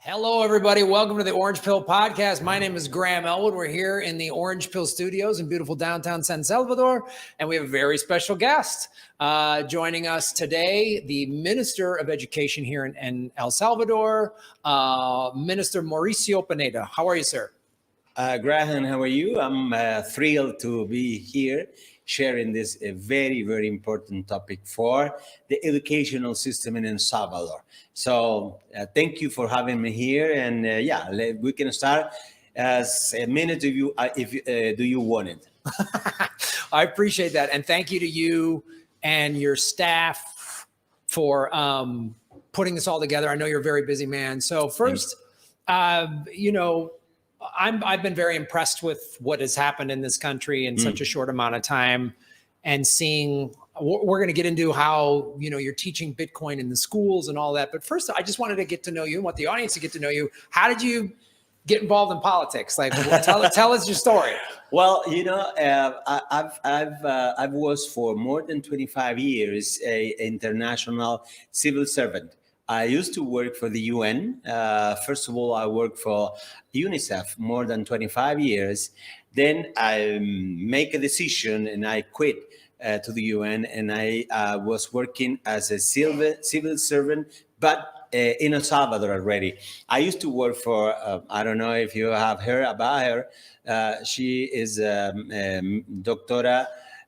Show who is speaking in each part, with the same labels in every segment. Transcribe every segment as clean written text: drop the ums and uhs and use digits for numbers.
Speaker 1: Hello, everybody. Welcome to the Orange Pill Podcast. My name is Graham Elwood. We're here in the Orange Pill Studios in beautiful downtown San Salvador, and we have a very special guest joining us today, the Minister of Education here in El Salvador, Minister Mauricio Pineda. How are you, sir?
Speaker 2: Graham, how are you? I'm thrilled to be here sharing this very, very important topic for the educational system in El Salvador. So thank you for having me here. And we can start as a minute if do you want it.
Speaker 1: I appreciate that. And thank you to you and your staff for putting this all together. I know you're a very busy man. So first, I've been very impressed with what has happened in this country in such a short amount of time, and seeing, we're going to get into how, you're teaching Bitcoin in the schools and all that. But first, I just wanted to get to know you and want the audience to get to know you. How did you get involved in politics? Like, tell us your story.
Speaker 2: Well, I've was for more than 25 years an international civil servant. I used to work for the UN. First of all, I worked for UNICEF more than 25 years. Then I make a decision and I quit to the UN, and I was working as a civil servant, but in El Salvador already. I used to work for, I don't know if you have heard about her. She is Doctora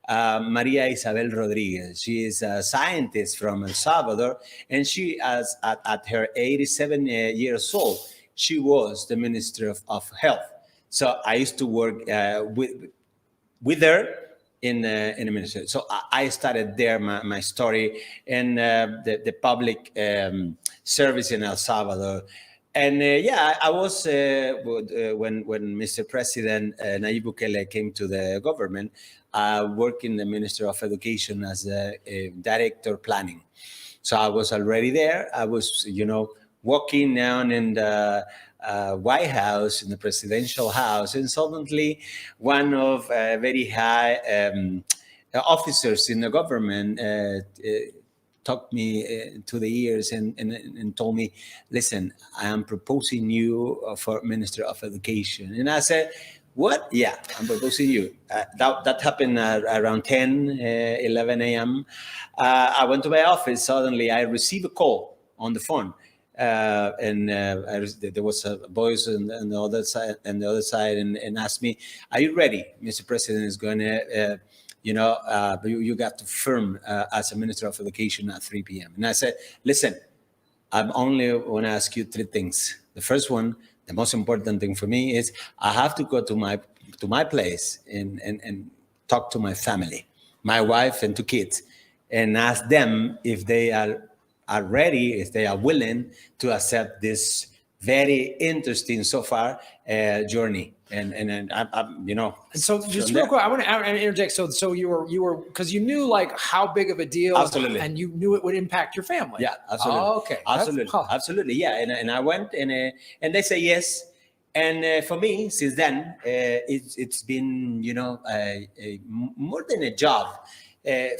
Speaker 2: Maria Isabel Rodriguez. She is a scientist from El Salvador, and she, at her 87 years old, she was the Minister of Health. So I used to work with her in the ministry. So I started there my story in the public service in El Salvador. And I was, when Mr. President Nayib Bukele came to the government, worked in the Minister of Education as a director planning. So I was already there. I was, walking down in the White House, in the presidential house, and suddenly one of very high officers in the government talked me to the ears and told me, listen, I am proposing you for Minister of Education. And I said, what? Yeah, I'm proposing you. That happened around 10, 11 a.m. I went to my office. Suddenly, I received a call on the phone. There was a voice on the other side, and asked me, are you ready? Mr. President is going to, you got to firm as a Minister of Education at 3 p.m. And I said, listen, I'm only want to ask you three things. The first one, the most important thing for me, is I have to go to my place and talk to my family, my wife and two kids, and ask them if they are ready, if they are willing to accept this very interesting so far journey. And
Speaker 1: So just real quick, I want to interject. So you were because you knew like how big of a deal,
Speaker 2: absolutely,
Speaker 1: and you knew it would impact your family.
Speaker 2: Yeah, absolutely.
Speaker 1: Oh, okay,
Speaker 2: absolutely, yeah. And I went and they say yes. And for me, since then, it's been more than a job.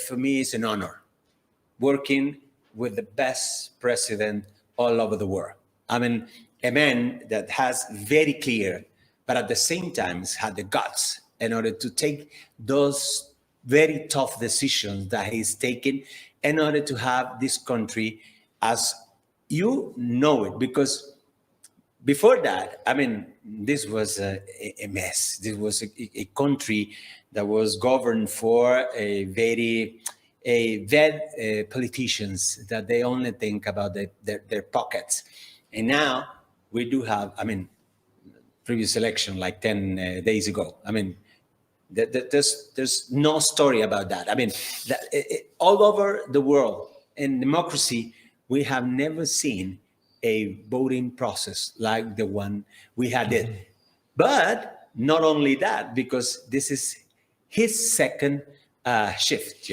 Speaker 2: For me, it's an honor working with the best president all over the world. I mean, a man that has very clear, but at the same time had the guts in order to take those very tough decisions that he's taken in order to have this country as you know it. Because before that, I mean, this was a mess. This was a country that was governed for politicians that they only think about their pockets. And now we do have, previous election like 10 days ago. I mean, there's no story about that. I mean, all over the world in democracy, we have never seen a voting process like the one we had it. But not only that, because this is his second shift,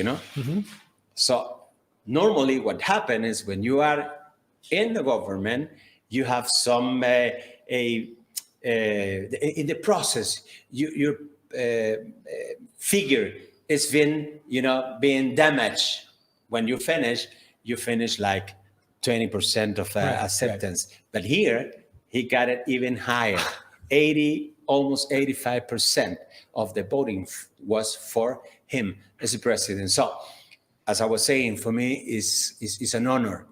Speaker 2: So normally what happens is when you are in the government, you have some in the process, your figure is being damaged. When you finish like 20% of acceptance. Right. But here, he got it even higher. 80, almost 85% of the voting was for him as a president. So, as I was saying, for me, is an honor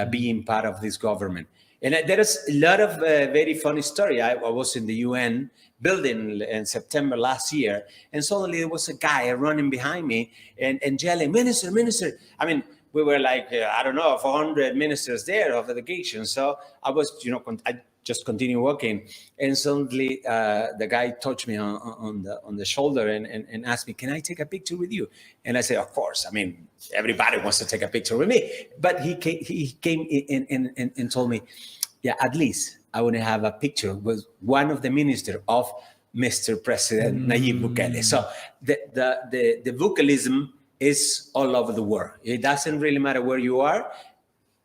Speaker 2: being part of this government. And there is a lot of very funny story. I was in the UN building in September last year, and suddenly there was a guy running behind me and yelling, "Minister, minister!" I mean, we were like, I don't know, 400 ministers there of the delegation. So I was, I just continue walking, and suddenly the guy touched me on the shoulder and asked me, "Can I take a picture with you?" And I said, "Of course. I mean, everybody wants to take a picture with me." But he came in and told me, "Yeah, at least I want to have a picture with one of the ministers of Mr. President Nayib Bukele." So the vocalism is all over the world. It doesn't really matter where you are.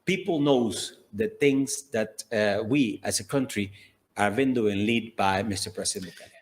Speaker 2: People knows the things that we as a country have been doing, led by Mr. President Bukele.